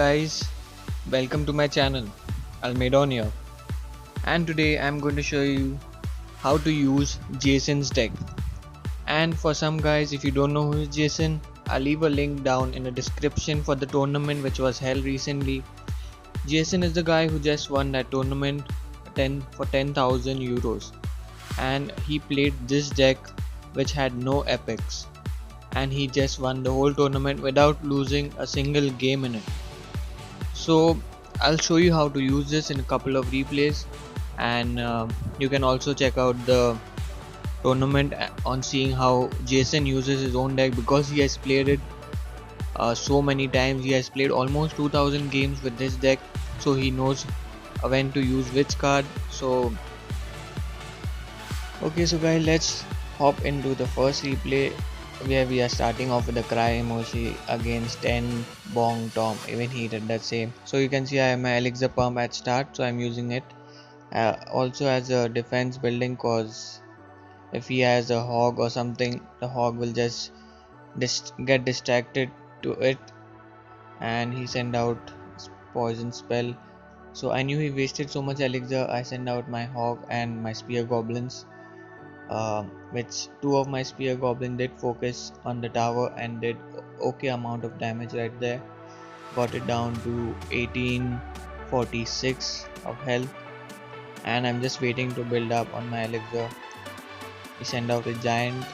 guys, welcome to my channel Almedon here, and today I'm going to show you how to use Jason's deck. And for some guys, if you don't know who is Jason, I'll leave a link down in the description for the tournament which was held recently. Jason is the guy who just won that tournament 10,000 euros, and he played this deck which had no epics, and he just won the whole tournament without losing a single game in it. So I'll show you how to use this in a couple of replays, and you can also check out the tournament on seeing how Jason uses his own deck, because he has played it so many times. He has played almost 2000 games with this deck, so he knows when to use which card. So okay, so guys, let's hop into the first replay where we are starting off with the cry emoji against 10 bong tom. Even he did the same. So you can see I have my elixir pump at start, so I'm using it also as a defense building, cause if he has a hog or something, the hog will just get distracted to it and he send out poison spell. So I knew he wasted so much elixir. I send out my hog and my spear goblins, which two of my spear goblin did focus on the tower and did okay amount of damage right there. Got it down to 1846 of health, and I'm just waiting to build up on my elixir. He sent out a giant,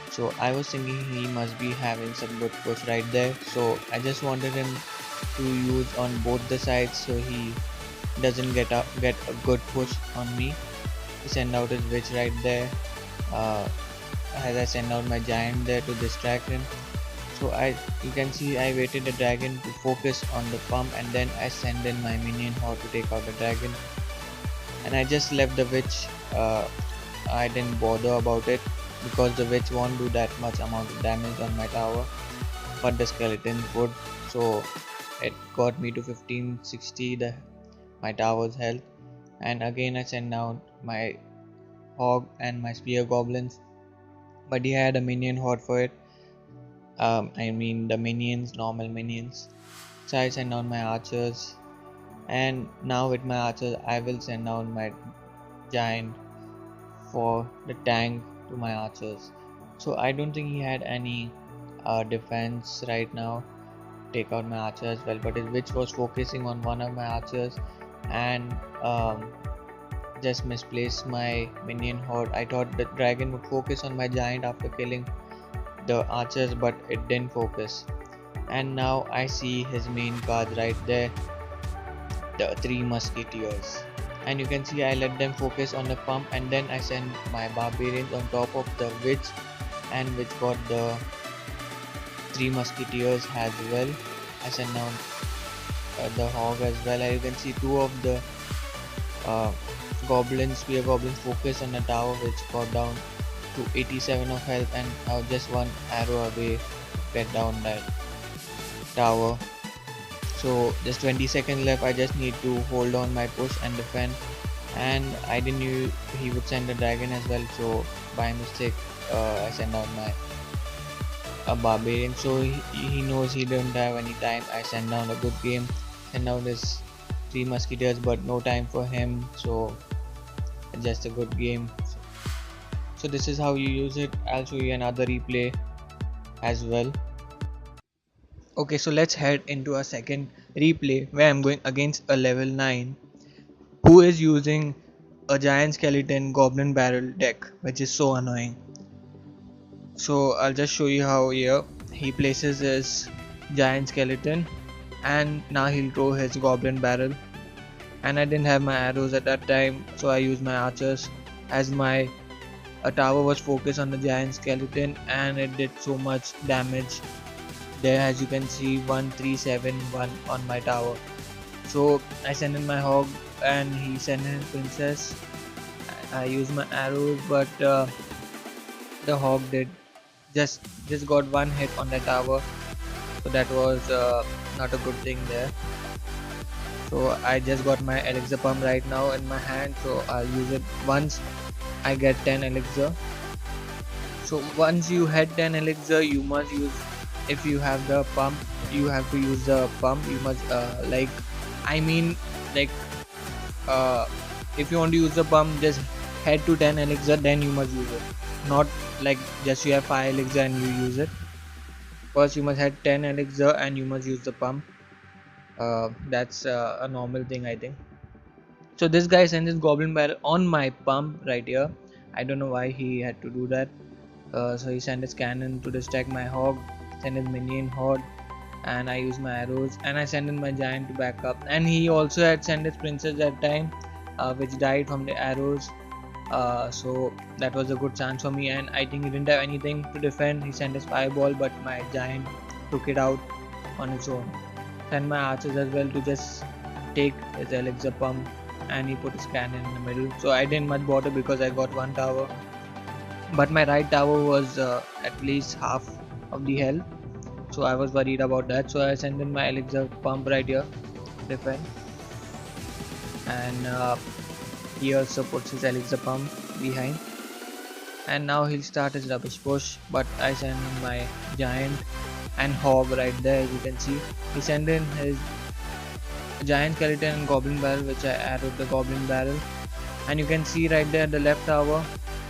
so I was thinking he must be having some good push right there, so I just wanted him to use on both the sides so he doesn't get a good push on me. He sent out his witch right there. As I send out my giant there to distract him. So you can see I waited the dragon to focus on the pump, and then I send in my minion horde to take out the dragon, and I just left the witch. I didn't bother about it because the witch won't do that much amount of damage on my tower, but the skeletons would. So it got me to 1560 my tower's health, and again I send out my hog and my spear goblins, but he had a minion horde for it. I mean the minions, normal minions. So I send out my archers, and now with my archers I will send out my giant for the tank to my archers. So I don't think he had any defense right now. Take out my archer as well, but his witch was focusing on one of my archers and just misplaced my minion horde. I thought the dragon would focus on my giant after killing the archers, but it didn't focus. And now I see his main card right there, the three musketeers, and you can see I let them focus on the pump, and then I send my barbarians on top of the witch, and which got the three musketeers as well. I send down the hog as well, and you can see two of the spear goblins focus on the tower, which got down to 87 of health, and I was just one arrow away to get down that tower. So just 20 seconds left. I just need to hold on my push and defend, and I didn't knew he would send a dragon as well, so by mistake I send out my barbarian. So he knows he don't have any time. I send down a good game, send out his three musketeers, but no time for him, so just a good game. So this is how you use it. I'll show you another replay as well. Okay, so let's head into a second replay where I'm going against a level 9 who is using a giant skeleton goblin barrel deck, which is so annoying. So I'll just show you how here he places his giant skeleton, and now he'll throw his goblin barrel, and I didn't have my arrows at that time, so I used my archers, as my tower was focused on the giant skeleton and it did so much damage there. As you can see, 1371 on my tower. So I sent in my hog and he sent in his princess. I used my arrows, but the hog did just got one hit on the tower, so that was not a good thing there. So I just got my elixir pump right now in my hand, so I'll use it once I get 10 elixir. So once you had 10 elixir, you must use, if you have the pump, you have to use the pump. You must I mean like uh, if you want to use the pump, just head to 10 elixir, then you must use it. Not like just you have 5 elixir and you use it. First you must head 10 elixir and you must use the pump. That's a normal thing, I think. So this guy sends his goblin barrel on my pump right here. I don't know why he had to do that. So he sent his cannon to distract my hog, send his minion horde, and I use my arrows, and I send in my giant to back up. And he also had sent his princess that time, which died from the arrows. So that was a good chance for me, and I think he didn't have anything to defend. He sent his fireball, but my giant took it out on its own. Sent my archers as well to just take his elixir pump, and he put his cannon in the middle. So I didn't much bother because I got one tower, but my right tower was at least half of the health. So I was worried about that. So I sent in my elixir pump right here, defend, and he also puts his elixir pump behind. And now he'll start his rubbish push, but I send in my giant and hog right there. As you can see, he sent in his giant skeleton and goblin barrel, which I arrowed the goblin barrel. And you can see right there the left tower,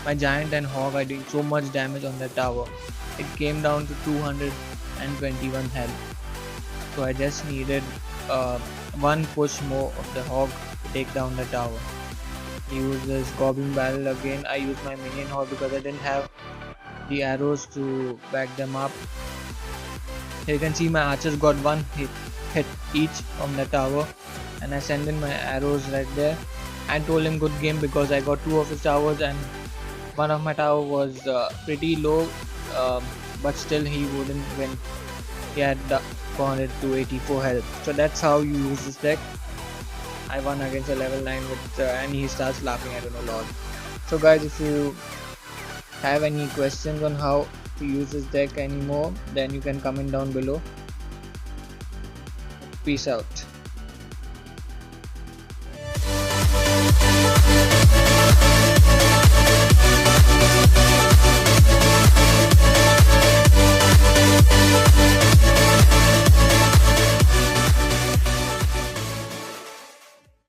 my giant and hog are doing so much damage on that tower. It came down to 221 health. So I just needed one push more of the hog to take down the tower. Use this goblin barrel again. I used my minion horde because I didn't have the arrows to back them up. Here you can see my archers got one hit each from the tower, and I send in my arrows right there. I told him good game because I got two of his towers, and one of my tower was pretty low, but still he wouldn't win. He had 484 health. So that's how you use this deck. I won against a level 9 with and he starts laughing, I don't know, lol. So guys, if you have any questions on how to use this deck anymore, then you can comment down below. Peace out.